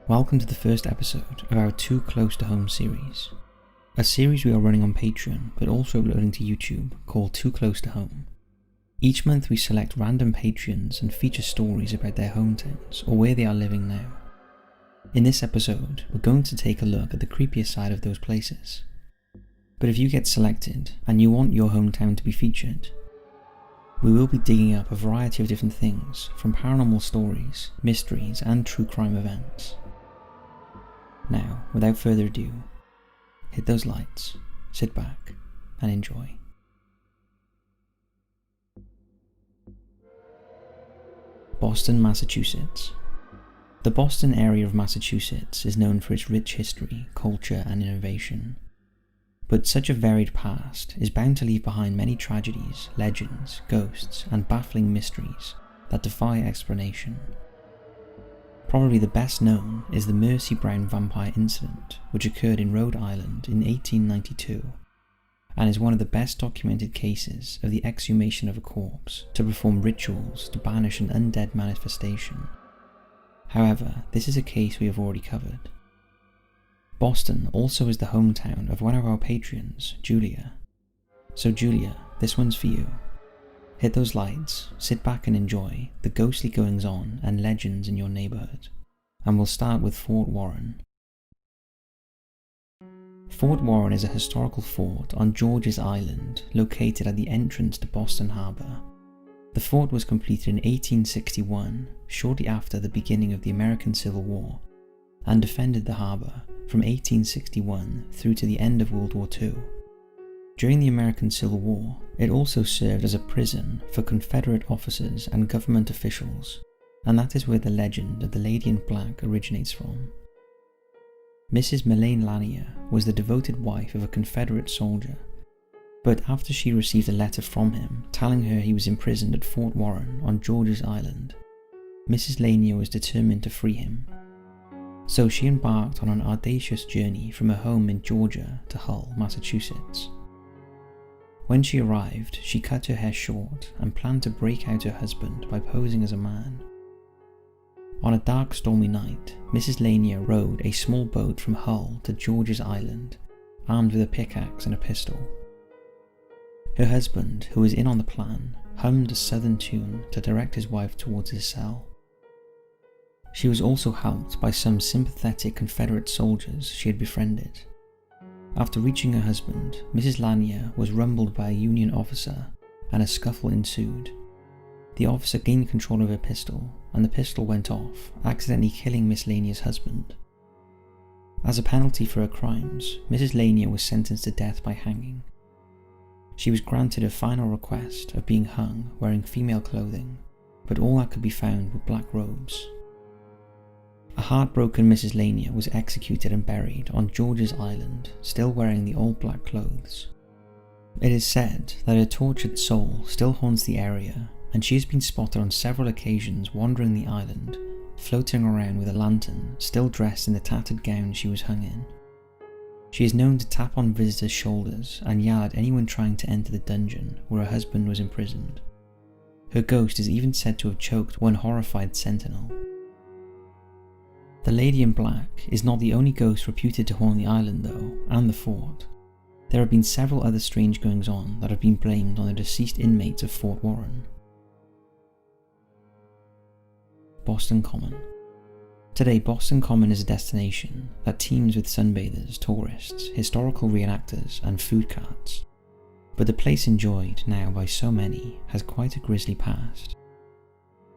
Welcome to the first episode of our Too Close to Home series, a series we are running on Patreon but also uploading to YouTube called Too Close to Home. Each month we select random Patreons and feature stories about their hometowns or where they are living now. In this episode, we're going to take a look at the creepier side of those places. But if you get selected and you want your hometown to be featured, we will be digging up a variety of different things, from paranormal stories, mysteries and true crime events. Now, without further ado, hit those lights, sit back, and enjoy. Boston, Massachusetts. The Boston area of Massachusetts is known for its rich history, culture, and innovation. But such a varied past is bound to leave behind many tragedies, legends, ghosts, and baffling mysteries that defy explanation. Probably the best known is the Mercy Brown vampire incident, which occurred in Rhode Island in 1892, and is one of the best documented cases of the exhumation of a corpse to perform rituals to banish an undead manifestation. However, this is a case we have already covered. Boston also is the hometown of one of our patrons, Julia. So Julia, this one's for you. Hit those lights, sit back and enjoy the ghostly goings-on and legends in your neighbourhood. And we'll start with Fort Warren. Fort Warren is a historical fort on George's Island, located at the entrance to Boston Harbor. The fort was completed in 1861, shortly after the beginning of the American Civil War, and defended the harbour from 1861 through to the end of World War II. During the American Civil War, it also served as a prison for Confederate officers and government officials, and that is where the legend of the Lady in Black originates from. Mrs. Melaine Lanier was the devoted wife of a Confederate soldier, but after she received a letter from him telling her he was imprisoned at Fort Warren on George's Island, Mrs. Lanier was determined to free him. So she embarked on an audacious journey from her home in Georgia to Hull, Massachusetts. When she arrived, she cut her hair short and planned to break out her husband by posing as a man. On a dark, stormy night, Mrs. Lanier rowed a small boat from Hull to George's Island, armed with a pickaxe and a pistol. Her husband, who was in on the plan, hummed a southern tune to direct his wife towards his cell. She was also helped by some sympathetic Confederate soldiers she had befriended. After reaching her husband, Mrs. Lanier was rumbled by a Union officer, and a scuffle ensued. The officer gained control of her pistol, and the pistol went off, accidentally killing Miss Lanier's husband. As a penalty for her crimes, Mrs. Lanier was sentenced to death by hanging. She was granted her final request of being hung wearing female clothing, but all that could be found were black robes. A heartbroken Mrs. Lanier was executed and buried on George's Island, still wearing the all-black clothes. It is said that her tortured soul still haunts the area, and she has been spotted on several occasions wandering the island, floating around with a lantern, still dressed in the tattered gown she was hung in. She is known to tap on visitors' shoulders and yell at anyone trying to enter the dungeon where her husband was imprisoned. Her ghost is even said to have choked one horrified sentinel. The Lady in Black is not the only ghost reputed to haunt the island though, and the fort. There have been several other strange goings-on that have been blamed on the deceased inmates of Fort Warren. Boston Common. Today, Boston Common is a destination that teems with sunbathers, tourists, historical reenactors, and food carts. But the place enjoyed now by so many has quite a grisly past.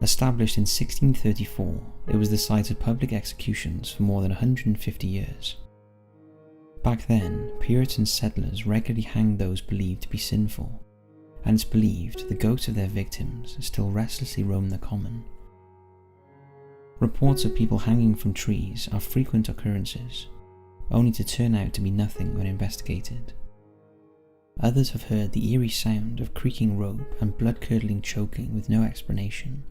Established in 1634, it was the site of public executions for more than 150 years. Back then, Puritan settlers regularly hanged those believed to be sinful, and it's believed the ghosts of their victims still restlessly roam the common. Reports of people hanging from trees are frequent occurrences, only to turn out to be nothing when investigated. Others have heard the eerie sound of creaking rope and blood-curdling choking with no explanation.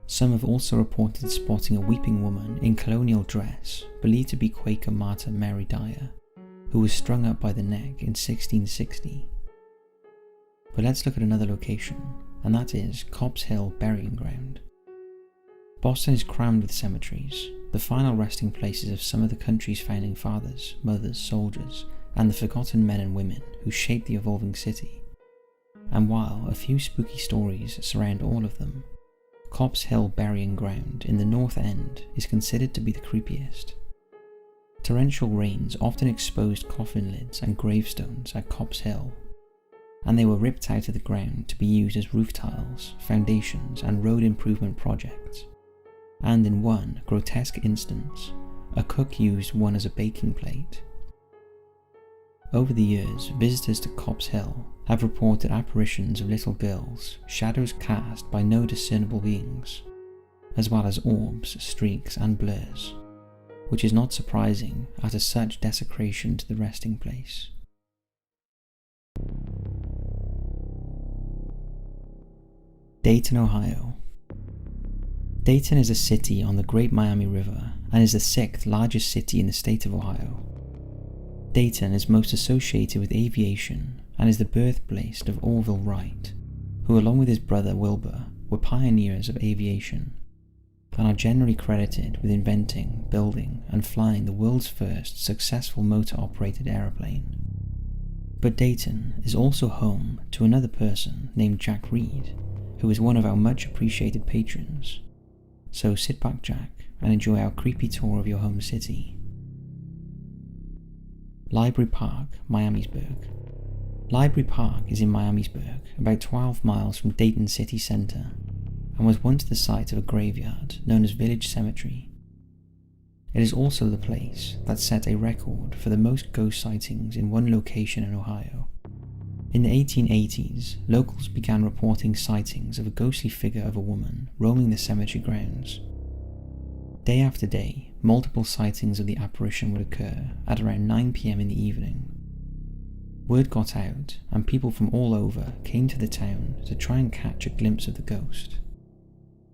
Some have also reported spotting a weeping woman in colonial dress, believed to be Quaker martyr Mary Dyer, who was strung up by the neck in 1660. But let's look at another location, and that is Copp's Hill Burying Ground. Boston is crammed with cemeteries, the final resting places of some of the country's founding fathers, mothers, soldiers, and the forgotten men and women who shaped the evolving city. And while a few spooky stories surround all of them, Copp's Hill Burying Ground in the North End is considered to be the creepiest. Torrential rains often exposed coffin lids and gravestones at Copp's Hill, and they were ripped out of the ground to be used as roof tiles, foundations, and road improvement projects. And in one grotesque instance, a cook used one as a baking plate. Over the years, visitors to Copp's Hill have reported apparitions of little girls, shadows cast by no discernible beings, as well as orbs, streaks, and blurs, which is not surprising after such desecration to the resting place. Dayton, Ohio. Dayton is a city on the Great Miami River and is the 6th largest city in the state of Ohio. Dayton is most associated with aviation and is the birthplace of Orville Wright, who along with his brother Wilbur were pioneers of aviation and are generally credited with inventing, building, and flying the world's first successful motor-operated aeroplane. But Dayton is also home to another person named Jack Reed, who is one of our much appreciated patrons. So sit back, Jack, and enjoy our creepy tour of your home city. Library Park, Miamisburg. Library Park is in Miamisburg, about 12 miles from Dayton city centre, and was once the site of a graveyard known as Village Cemetery. It is also the place that set a record for the most ghost sightings in one location in Ohio. In the 1880s, locals began reporting sightings of a ghostly figure of a woman roaming the cemetery grounds. Day after day, multiple sightings of the apparition would occur at around 9 p.m. in the evening. Word got out, and people from all over came to the town to try and catch a glimpse of the ghost.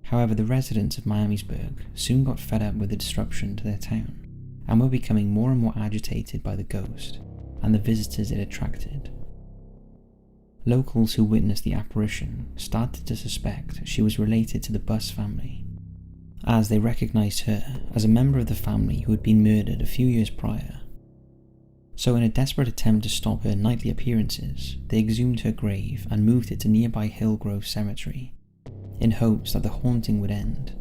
However, the residents of Miamisburg soon got fed up with the disruption to their town, and were becoming more and more agitated by the ghost and the visitors it attracted. Locals who witnessed the apparition started to suspect she was related to the Buss family, as they recognized her as a member of the family who had been murdered a few years prior. So in a desperate attempt to stop her nightly appearances, they exhumed her grave and moved it to nearby Hillgrove Cemetery, in hopes that the haunting would end.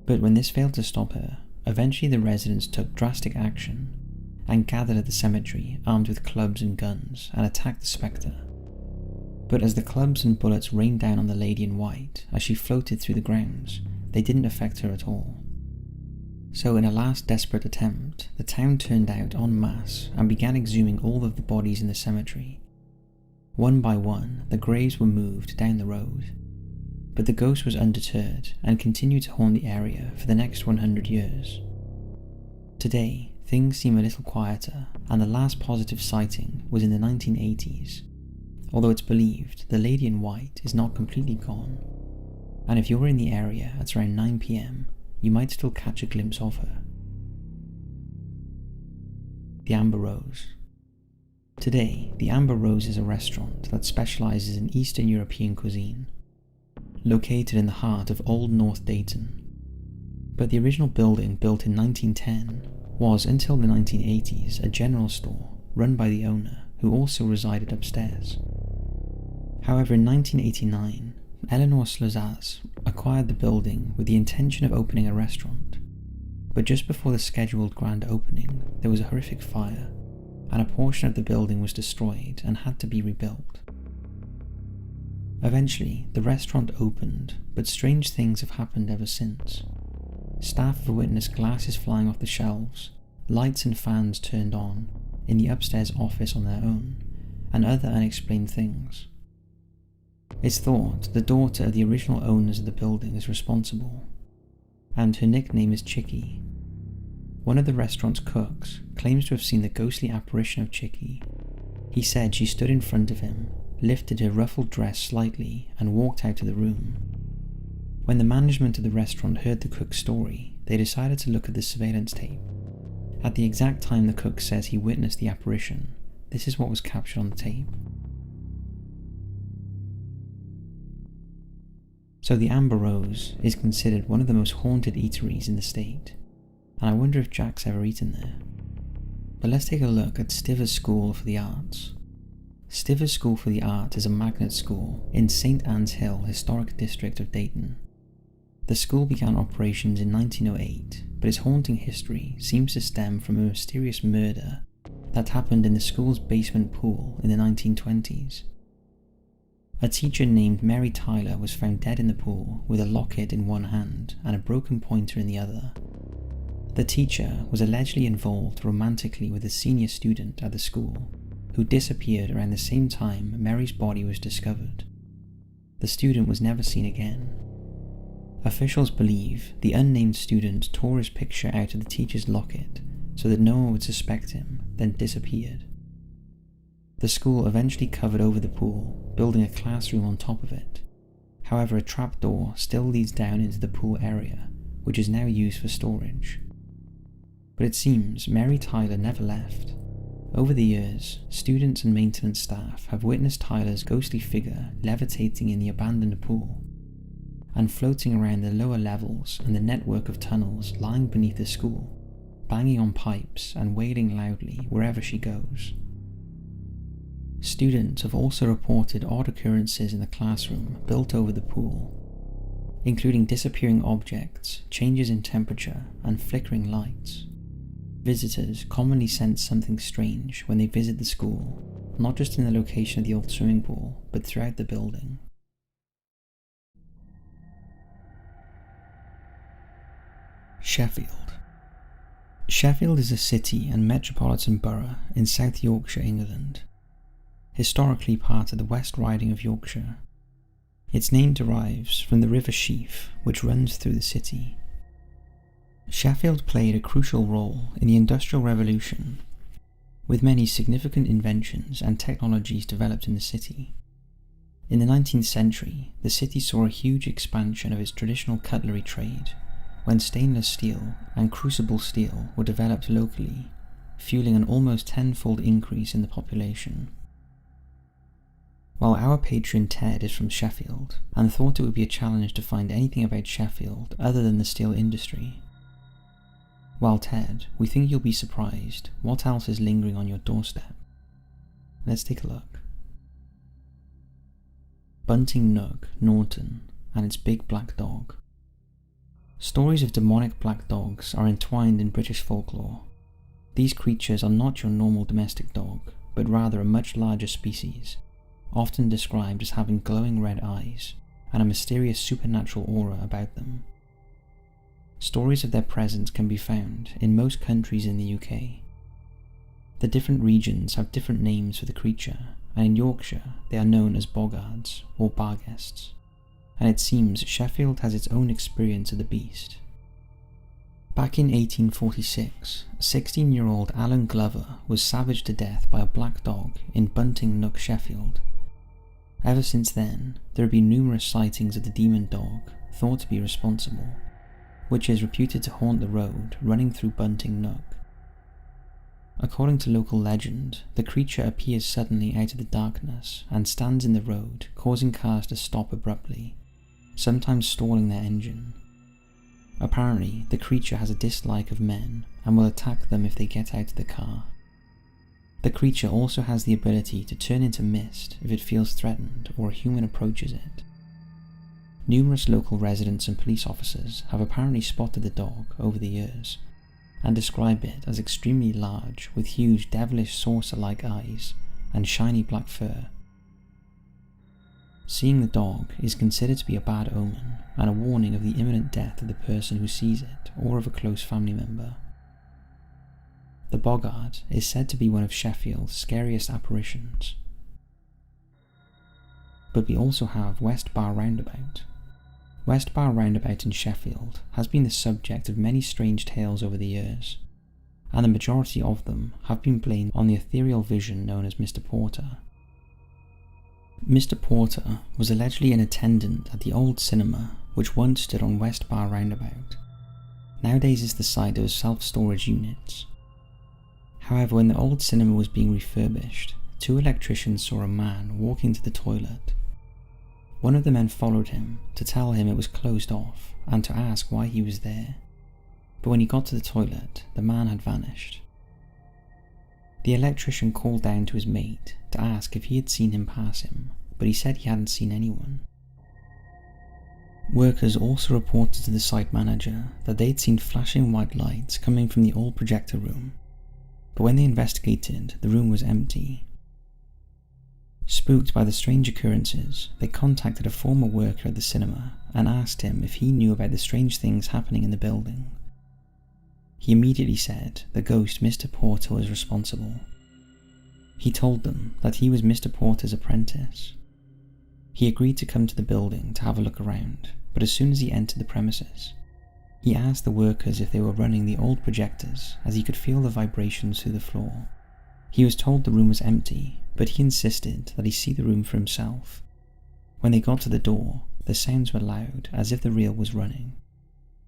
But when this failed to stop her, eventually the residents took drastic action and gathered at the cemetery armed with clubs and guns and attacked the spectre. But as the clubs and bullets rained down on the lady in white as she floated through the grounds, they didn't affect her at all. So in a last desperate attempt, the town turned out en masse and began exhuming all of the bodies in the cemetery. One by one, the graves were moved down the road. But the ghost was undeterred and continued to haunt the area for the next 100 years. Today, things seem a little quieter, and the last positive sighting was in the 1980s. Although it's believed the lady in white is not completely gone, and if you're in the area at around 9 p.m, you might still catch a glimpse of her. The Amber Rose. Today, the Amber Rose is a restaurant that specializes in Eastern European cuisine, located in the heart of Old North Dayton. But the original building, built in 1910, was until the 1980s a general store run by the owner, who also resided upstairs. However, in 1989, Eleanor Slazaz acquired the building with the intention of opening a restaurant. But just before the scheduled grand opening, there was a horrific fire, and a portion of the building was destroyed and had to be rebuilt. Eventually, the restaurant opened, but strange things have happened ever since. Staff have witnessed glasses flying off the shelves, lights and fans turned on in the upstairs office on their own, and other unexplained things. It's thought the daughter of the original owners of the building is responsible, and her nickname is Chicky. One of the restaurant's cooks claims to have seen the ghostly apparition of Chicky. He said she stood in front of him, lifted her ruffled dress slightly, and walked out of the room. When the management of the restaurant heard the cook's story, they decided to look at the surveillance tape. At the exact time the cook says he witnessed the apparition, this is what was captured on the tape. So the Amber Rose is considered one of the most haunted eateries in the state, and I wonder if Jack's ever eaten there. But let's take a look at Stivers School for the Arts. Stivers School for the Arts is a magnet school in St Anne's Hill Historic District of Dayton. The school began operations in 1908, but its haunting history seems to stem from a mysterious murder that happened in the school's basement pool in the 1920s. A teacher named Mary Tyler was found dead in the pool with a locket in one hand and a broken pointer in the other. The teacher was allegedly involved romantically with a senior student at the school, who disappeared around the same time Mary's body was discovered. The student was never seen again. Officials believe the unnamed student tore his picture out of the teacher's locket so that no one would suspect him, then disappeared. The school eventually covered over the pool, building a classroom on top of it. However, a trapdoor still leads down into the pool area, which is now used for storage. But it seems Mary Tyler never left. Over the years, students and maintenance staff have witnessed Tyler's ghostly figure levitating in the abandoned pool and floating around the lower levels and the network of tunnels lying beneath the school, banging on pipes and wailing loudly wherever she goes. Students have also reported odd occurrences in the classroom built over the pool, including disappearing objects, changes in temperature, and flickering lights. Visitors commonly sense something strange when they visit the school, not just in the location of the old swimming pool, but throughout the building. Sheffield. Sheffield is a city and metropolitan borough in South Yorkshire, England. Historically part of the West Riding of Yorkshire. Its name derives from the River Sheaf, which runs through the city. Sheffield played a crucial role in the Industrial Revolution, with many significant inventions and technologies developed in the city. In the 19th century, the city saw a huge expansion of its traditional cutlery trade, when stainless steel and crucible steel were developed locally, fueling an almost tenfold increase in the population. While our patron Ted is from Sheffield, and thought it would be a challenge to find anything about Sheffield other than the steel industry. Well, Ted, we think you'll be surprised what else is lingering on your doorstep. Let's take a look. Bunting Nook, Norton, and its big black dog. Stories of demonic black dogs are entwined in British folklore. These creatures are not your normal domestic dog, but rather a much larger species, often described as having glowing red eyes and a mysterious supernatural aura about them. Stories of their presence can be found in most countries in the UK. The different regions have different names for the creature, and in Yorkshire they are known as boggards or barguests, and it seems Sheffield has its own experience of the beast. Back in 1846, 16-year-old Alan Glover was savaged to death by a black dog in Bunting Nook, Sheffield. Ever since then, there have been numerous sightings of the demon dog thought to be responsible, which is reputed to haunt the road running through Bunting Nook. According to local legend, the creature appears suddenly out of the darkness and stands in the road, causing cars to stop abruptly, sometimes stalling their engine. Apparently, the creature has a dislike of men and will attack them if they get out of the car. The creature also has the ability to turn into mist if it feels threatened or a human approaches it. Numerous local residents and police officers have apparently spotted the dog over the years, and describe it as extremely large with huge devilish saucer-like eyes and shiny black fur. Seeing the dog is considered to be a bad omen and a warning of the imminent death of the person who sees it or of a close family member. The boggart is said to be one of Sheffield's scariest apparitions. But we also have West Bar Roundabout. West Bar Roundabout in Sheffield has been the subject of many strange tales over the years, and the majority of them have been blamed on the ethereal vision known as Mr. Porter. Mr. Porter was allegedly an attendant at the old cinema which once stood on West Bar Roundabout. Nowadays is the site of self-storage units. However, when the old cinema was being refurbished, two electricians saw a man walking to the toilet. One of the men followed him to tell him it was closed off and to ask why he was there, but when he got to the toilet, the man had vanished. The electrician called down to his mate to ask if he had seen him pass him, but he said he hadn't seen anyone. Workers also reported to the site manager that they'd seen flashing white lights coming from the old projector room, but when they investigated, the room was empty. Spooked by the strange occurrences, they contacted a former worker at the cinema and asked him if he knew about the strange things happening in the building. He immediately said the ghost Mr. Porter was responsible. He told them that he was Mr. Porter's apprentice. He agreed to come to the building to have a look around, but as soon as he entered the premises, he asked the workers if they were running the old projectors, as he could feel the vibrations through the floor. He was told the room was empty, but he insisted that he see the room for himself. When they got to the door, the sounds were loud, as if the reel was running,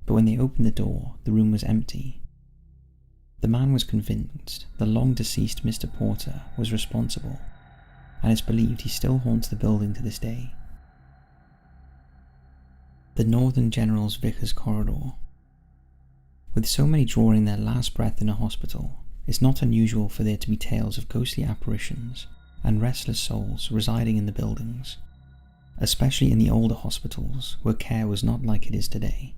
but when they opened the door, the room was empty. The man was convinced the long-deceased Mr. Porter was responsible, and it's believed he still haunts the building to this day. The Northern General's Vicar's Corridor. With so many drawing their last breath in a hospital, it's not unusual for there to be tales of ghostly apparitions and restless souls residing in the buildings, especially in the older hospitals where care was not like it is today.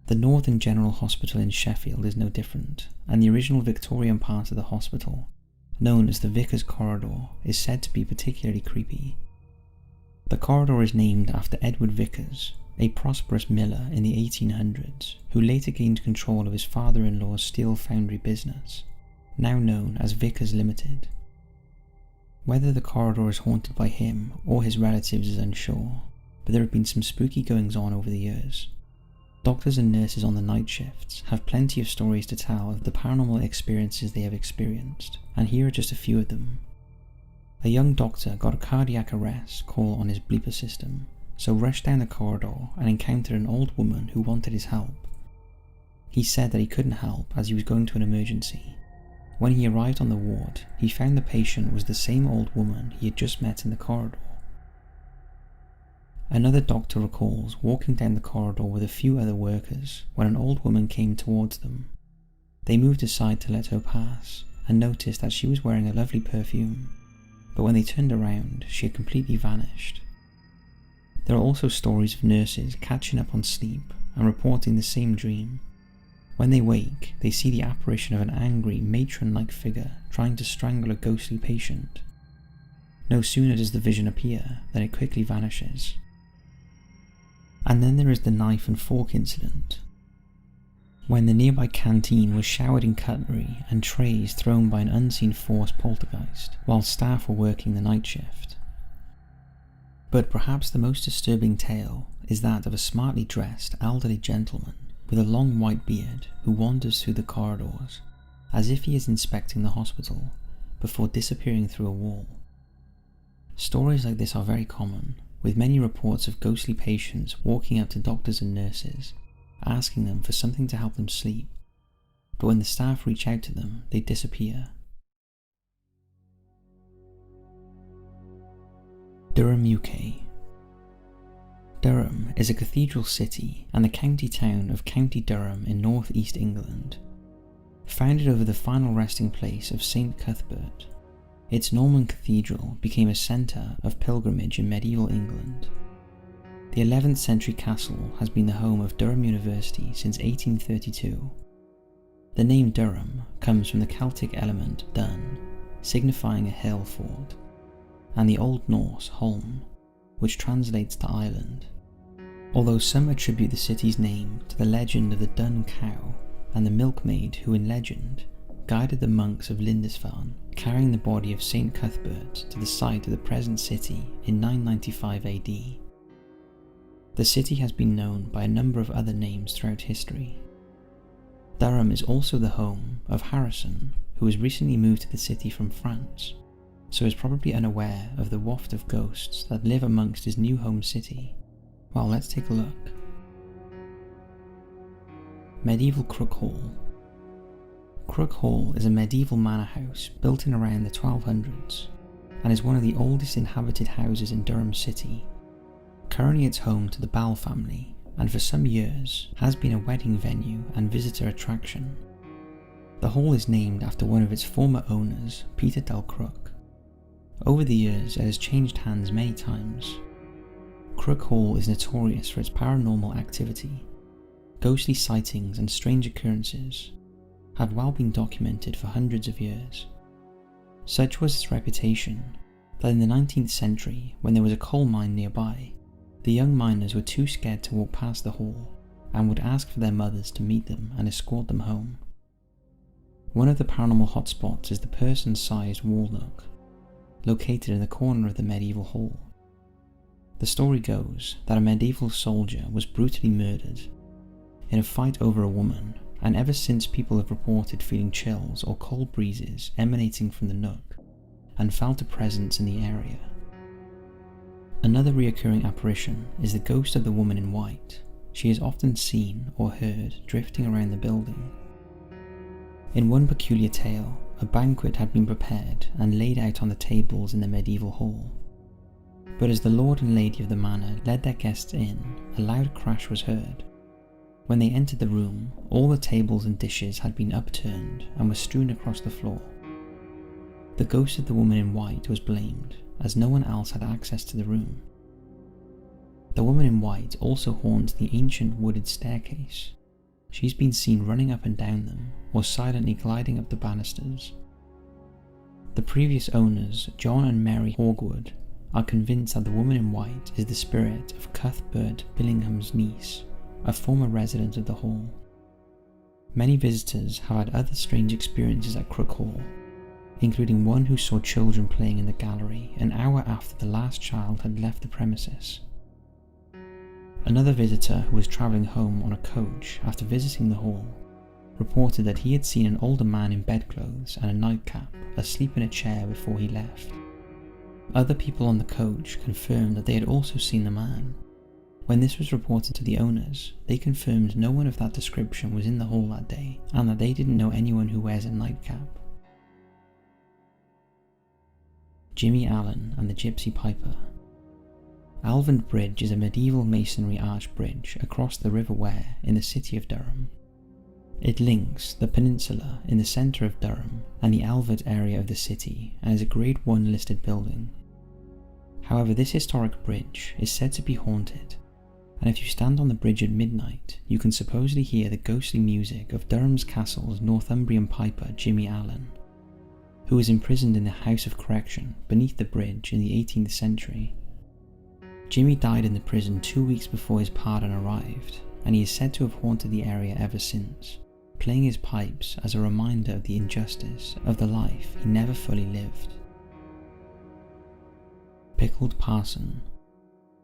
The Northern General Hospital in Sheffield is no different, and the original Victorian part of the hospital, known as the Vicar's Corridor, is said to be particularly creepy. The corridor is named after Edward Vickers, a prosperous miller in the 1800s who later gained control of his father-in-law's steel foundry business, now known as Vickers Limited. Whether the corridor is haunted by him or his relatives is unsure, but there have been some spooky goings-on over the years. Doctors and nurses on the night shifts have plenty of stories to tell of the paranormal experiences they have experienced, and here are just a few of them. A young doctor got a cardiac arrest call on his bleeper system, so rushed down the corridor and encountered an old woman who wanted his help. He said that he couldn't help as he was going to an emergency. When he arrived on the ward, he found the patient was the same old woman he had just met in the corridor. Another doctor recalls walking down the corridor with a few other workers when an old woman came towards them. They moved aside to let her pass and noticed that she was wearing a lovely perfume, but when they turned around, she had completely vanished. There are also stories of nurses catching up on sleep and reporting the same dream. When they wake, they see the apparition of an angry, matron-like figure trying to strangle a ghostly patient. No sooner does the vision appear than it quickly vanishes. And then there is the knife and fork incident, when the nearby canteen was showered in cutlery and trays thrown by an unseen force poltergeist while staff were working the night shift. But perhaps the most disturbing tale is that of a smartly dressed elderly gentleman with a long white beard who wanders through the corridors as if he is inspecting the hospital before disappearing through a wall. Stories like this are very common, with many reports of ghostly patients walking up to doctors and nurses, asking them for something to help them sleep, but when the staff reach out to them, they disappear. Durham, UK. Durham is a cathedral city and the county town of County Durham in north-east England. Founded over the final resting place of St. Cuthbert, its Norman cathedral became a centre of pilgrimage in medieval England. The 11th century castle has been the home of Durham University since 1832. The name Durham comes from the Celtic element Dun, signifying a hill fort, and the Old Norse Holm, which translates to island. Although some attribute the city's name to the legend of the Dun cow and the milkmaid who in legend guided the monks of Lindisfarne carrying the body of St. Cuthbert to the site of the present city in 995 AD. The city has been known by a number of other names throughout history. Durham is also the home of Harrison, who has recently moved to the city from France, so is probably unaware of the waft of ghosts that live amongst his new home city. Well, let's take a look. Medieval Crook Hall. Crook Hall is a medieval manor house built in around the 1200s and is one of the oldest inhabited houses in Durham City, Currently it's home to the Bell family, and for some years has been a wedding venue and visitor attraction. The hall is named after one of its former owners, Peter Del Crook. Over the years it has changed hands many times. Crook Hall is notorious for its paranormal activity. Ghostly sightings and strange occurrences have well been documented for hundreds of years. Such was its reputation that in the 19th century, when there was a coal mine nearby, the young miners were too scared to walk past the hall and would ask for their mothers to meet them and escort them home. One of the paranormal hotspots is the person-sized wall nook, located in the corner of the medieval hall. The story goes that a medieval soldier was brutally murdered in a fight over a woman, and ever since people have reported feeling chills or cold breezes emanating from the nook and felt a presence in the area. Another reoccurring apparition is the ghost of the woman in white. She is often seen or heard drifting around the building. In one peculiar tale, a banquet had been prepared and laid out on the tables in the medieval hall. But as the lord and lady of the manor led their guests in, a loud crash was heard. When they entered the room, all the tables and dishes had been upturned and were strewn across the floor. The ghost of the woman in white was blamed, as no one else had access to the room. The woman in white also haunts the ancient wooded staircase. She's been seen running up and down them, or silently gliding up the banisters. The previous owners, John and Mary Hogwood, are convinced that the woman in white is the spirit of Cuthbert Billingham's niece, a former resident of the hall. Many visitors have had other strange experiences at Crook Hall, including one who saw children playing in the gallery an hour after the last child had left the premises. Another visitor who was travelling home on a coach after visiting the hall reported that he had seen an older man in bedclothes and a nightcap asleep in a chair before he left. Other people on the coach confirmed that they had also seen the man. When this was reported to the owners, they confirmed no one of that description was in the hall that day and that they didn't know anyone who wears a nightcap. Jimmy Allen and the Gypsy Piper. Alvand Bridge is a medieval masonry arch bridge across the River Ware in the city of Durham. It links the peninsula in the centre of Durham and the Alvand area of the city and is a Grade 1 listed building. However, this historic bridge is said to be haunted, and if you stand on the bridge at midnight, you can supposedly hear the ghostly music of Durham's Castle's Northumbrian piper Jimmy Allen, who was imprisoned in the House of Correction beneath the bridge in the 18th century. Jimmy died in the prison 2 weeks before his pardon arrived, and he is said to have haunted the area ever since, playing his pipes as a reminder of the injustice of the life he never fully lived. Pickled Parson.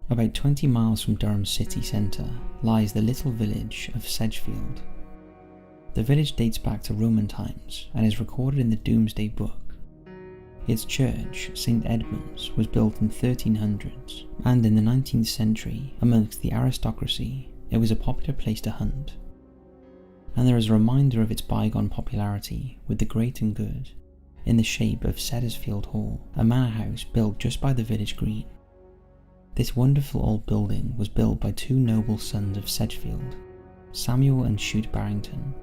About 20 miles from Durham city centre lies the little village of Sedgefield. The village dates back to Roman times and is recorded in the Domesday Book. Its church, St Edmund's, was built in 1300s, and in the 19th century, amongst the aristocracy, it was a popular place to hunt. And there is a reminder of its bygone popularity with the great and good, in the shape of Sedgefield Hall, a manor house built just by the village green. This wonderful old building was built by two noble sons of Sedgefield, Samuel and Shute Barrington,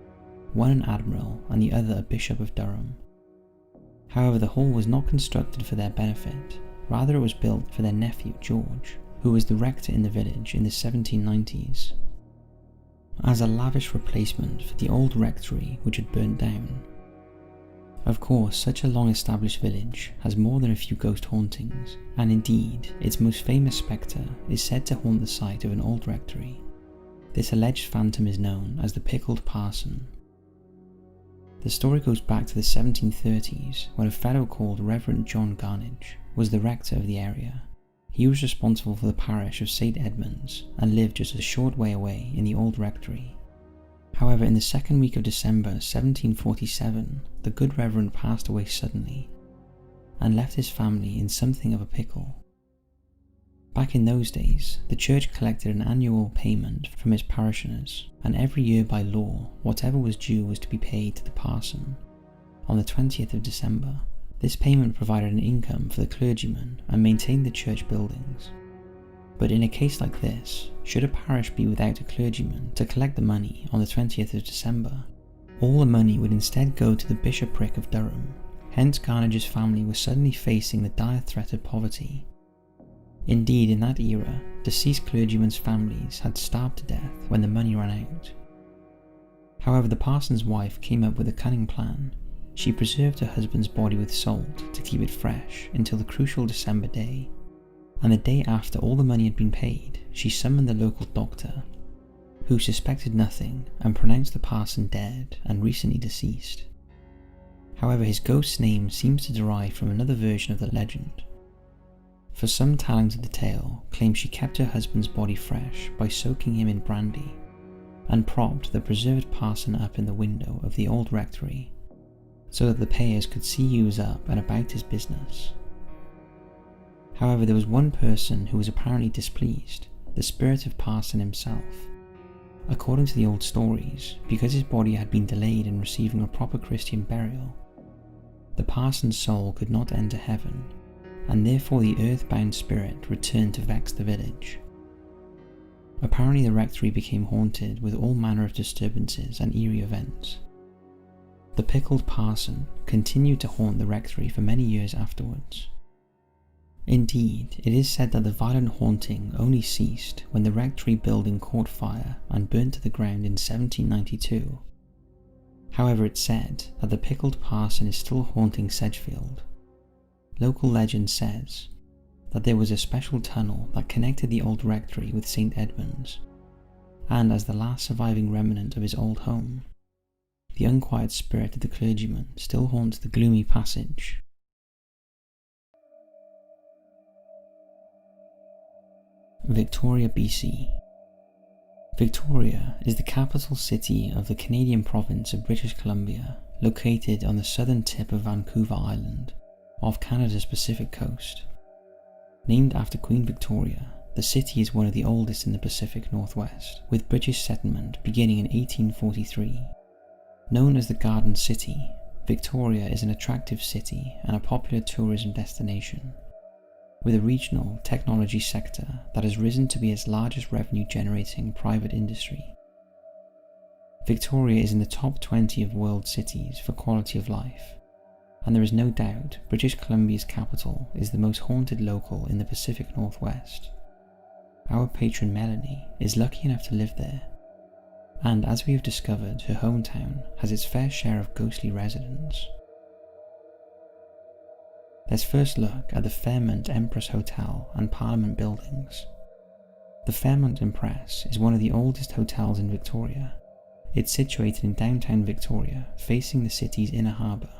one an admiral and the other a bishop of Durham. However, the hall was not constructed for their benefit, rather it was built for their nephew George, who was the rector in the village in the 1790s. As a lavish replacement for the old rectory which had burnt down. Of course, such a long-established village has more than a few ghost hauntings, and indeed, its most famous spectre is said to haunt the site of an old rectory. This alleged phantom is known as the Pickled Parson. The story goes back to the 1730s, when a fellow called Reverend John Garnage was the rector of the area. He was responsible for the parish of St Edmunds and lived just a short way away in the old rectory. However, in the second week of December 1747, the good Reverend passed away suddenly and left his family in something of a pickle. Back in those days, the church collected an annual payment from its parishioners, and every year by law, whatever was due was to be paid to the parson on the 20th of December. This payment provided an income for the clergyman and maintained the church buildings. But in a case like this, should a parish be without a clergyman to collect the money on the 20th of December, all the money would instead go to the bishopric of Durham. Hence Garnage's family was suddenly facing the dire threat of poverty. Indeed, in that era, deceased clergymen's families had starved to death when the money ran out. However, the parson's wife came up with a cunning plan. She preserved her husband's body with salt to keep it fresh until the crucial December day, and the day after all the money had been paid, she summoned the local doctor, who suspected nothing and pronounced the parson dead and recently deceased. However, his ghost's name seems to derive from another version of the legend. For some tellings of the tale claim she kept her husband's body fresh by soaking him in brandy, and propped the preserved parson up in the window of the old rectory, so that the payers could see he was up and about his business. However, there was one person who was apparently displeased, the spirit of parson himself. According to the old stories, because his body had been delayed in receiving a proper Christian burial, the parson's soul could not enter heaven, and therefore the earthbound spirit returned to vex the village. Apparently the rectory became haunted with all manner of disturbances and eerie events. The pickled parson continued to haunt the rectory for many years afterwards. Indeed, it is said that the violent haunting only ceased when the rectory building caught fire and burnt to the ground in 1792. However, it's said that the pickled parson is still haunting Sedgefield. Local legend says that there was a special tunnel that connected the old rectory with St. Edmund's, and as the last surviving remnant of his old home, the unquiet spirit of the clergyman still haunts the gloomy passage. Victoria, BC. Victoria is the capital city of the Canadian province of British Columbia, located on the southern tip of Vancouver Island, off Canada's Pacific coast. Named after Queen Victoria, the city is one of the oldest in the Pacific Northwest, with British settlement beginning in 1843. Known as the Garden City, Victoria is an attractive city and a popular tourism destination, with a regional technology sector that has risen to be its largest revenue-generating private industry. Victoria is in the top 20 of world cities for quality of life, and there is no doubt British Columbia's capital is the most haunted local in the Pacific Northwest. Our patron Melanie is lucky enough to live there, and as we have discovered, her hometown has its fair share of ghostly residents. Let's first look at the Fairmont Empress Hotel and Parliament buildings. The Fairmont Empress is one of the oldest hotels in Victoria. It's situated in downtown Victoria, facing the city's inner harbour.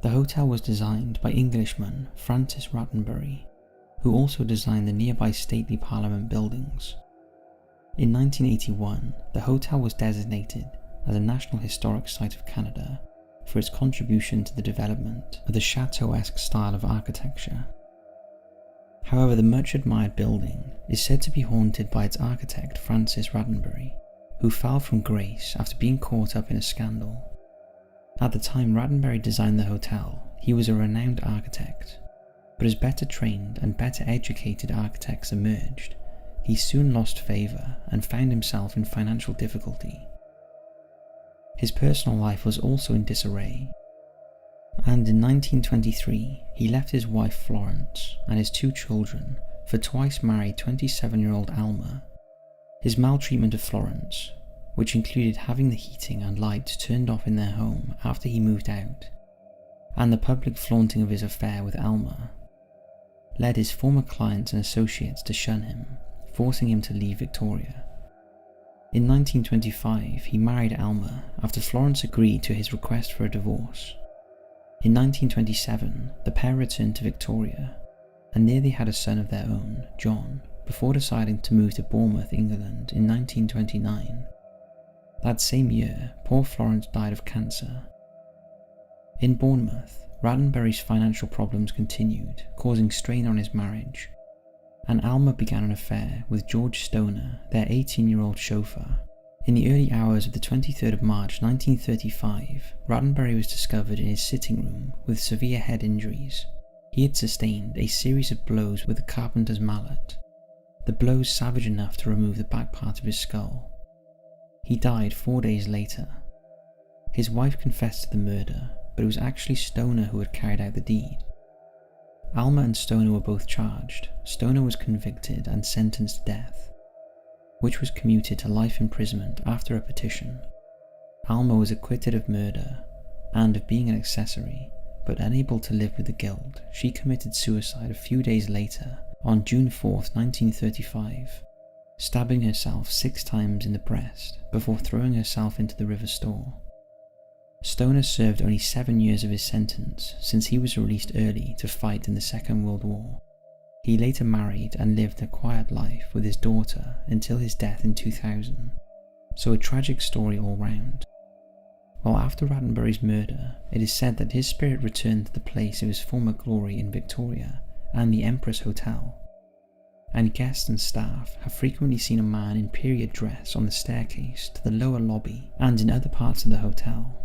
The hotel was designed by Englishman Francis Rattenbury, who also designed the nearby stately Parliament buildings. In 1981, the hotel was designated as a National Historic Site of Canada for its contribution to the development of the chateau-esque style of architecture. However, the much-admired building is said to be haunted by its architect Francis Rattenbury, who fell from grace after being caught up in a scandal. At the time Rattenbury designed the hotel, he was a renowned architect, but as better trained and better educated architects emerged, he soon lost favour and found himself in financial difficulty. His personal life was also in disarray, and in 1923 he left his wife Florence and his 2 children for twice married 27-year-old Alma. His maltreatment of Florence, which included having the heating and lights turned off in their home after he moved out, and the public flaunting of his affair with Alma, led his former clients and associates to shun him, forcing him to leave Victoria. In 1925, he married Alma after Florence agreed to his request for a divorce. In 1927, the pair returned to Victoria, and there they had a son of their own, John, before deciding to move to Bournemouth, England in 1929. That same year, poor Florence died of cancer. In Bournemouth, Rattenbury's financial problems continued, causing strain on his marriage, and Alma began an affair with George Stoner, their 18-year-old chauffeur. In the early hours of the 23rd of March 1935, Rattenbury was discovered in his sitting room with severe head injuries. He had sustained a series of blows with a carpenter's mallet. the blows savage enough to remove the back part of his skull. He died 4 days later. His wife confessed to the murder, but it was actually Stoner who had carried out the deed. Alma and Stoner were both charged. Stoner was convicted and sentenced to death, which was commuted to life imprisonment after a petition. Alma was acquitted of murder and of being an accessory, but unable to live with the guilt, she committed suicide a few days later on June 4th, 1935, stabbing herself 6 times in the breast before throwing herself into the River Store. Stoner served only 7 years of his sentence since he was released early to fight in the Second World War. He later married and lived a quiet life with his daughter until his death in 2000, so a tragic story all round. While after Rattenbury's murder, it is said that his spirit returned to the place of his former glory in Victoria and the Empress Hotel, and guests and staff have frequently seen a man in period dress on the staircase to the lower lobby and in other parts of the hotel.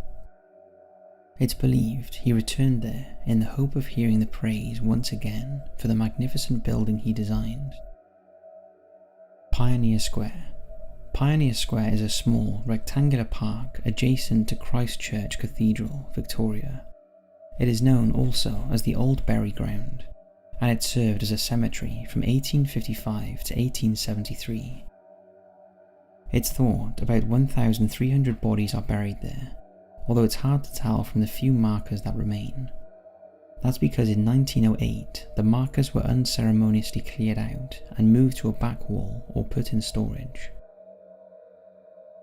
It's believed he returned there in the hope of hearing the praise once again for the magnificent building he designed. Pioneer Square. Pioneer Square is a small, rectangular park adjacent to Christ Church Cathedral, Victoria. It is known also as the Old Bury Ground, and it served as a cemetery from 1855 to 1873. It's thought about 1,300 bodies are buried there, although it's hard to tell from the few markers that remain. That's because in 1908, the markers were unceremoniously cleared out and moved to a back wall or put in storage.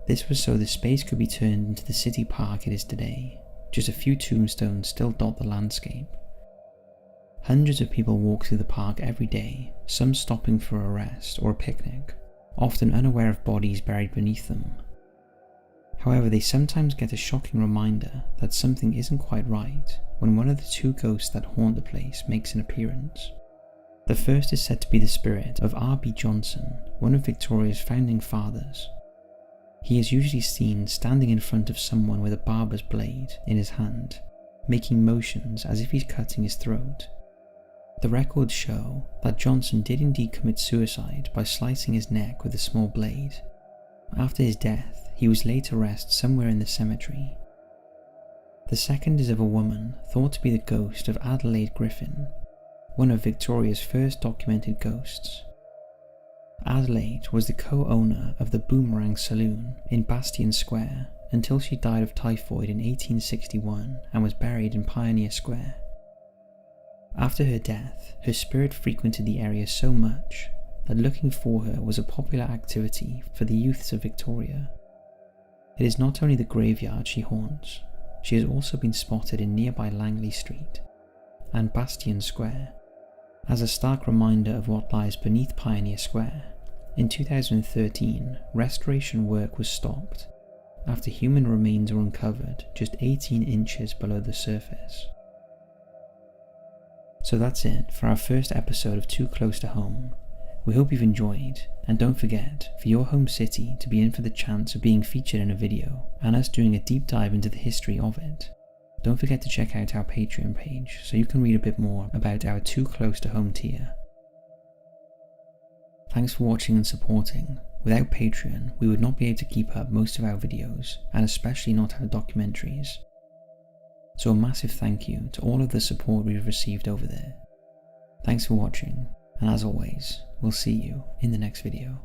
This was so the space could be turned into the city park it is today. Just a few tombstones still dot the landscape. Hundreds of people walk through the park every day, some stopping for a rest or a picnic, often unaware of bodies buried beneath them. However, they sometimes get a shocking reminder that something isn't quite right when one of the 2 ghosts that haunt the place makes an appearance. The first is said to be the spirit of R.B. Johnson, one of Victoria's founding fathers. He is usually seen standing in front of someone with a barber's blade in his hand, making motions as if he's cutting his throat. The records show that Johnson did indeed commit suicide by slicing his neck with a small blade. After his death, he was laid to rest somewhere in the cemetery. The second is of a woman thought to be the ghost of Adelaide Griffin, one of Victoria's first documented ghosts. Adelaide was the co-owner of the Boomerang Saloon in Bastion Square until she died of typhoid in 1861 and was buried in Pioneer Square. After her death, her spirit frequented the area so much that looking for her was a popular activity for the youths of Victoria. It is not only the graveyard she haunts, she has also been spotted in nearby Langley Street and Bastion Square. As a stark reminder of what lies beneath Pioneer Square, in 2013, restoration work was stopped after human remains were uncovered just 18 inches below the surface. So that's it for our first episode of Too Close to Home. We hope you've enjoyed, and don't forget for your home city to be in for the chance of being featured in a video and us doing a deep dive into the history of it. Don't forget to check out our Patreon page so you can read a bit more about our Too Close to Home tier. Thanks for watching and supporting. Without Patreon, we would not be able to keep up most of our videos, and especially not our documentaries. So a massive thank you to all of the support we've received over there. Thanks for watching, and as always, we'll see you in the next video.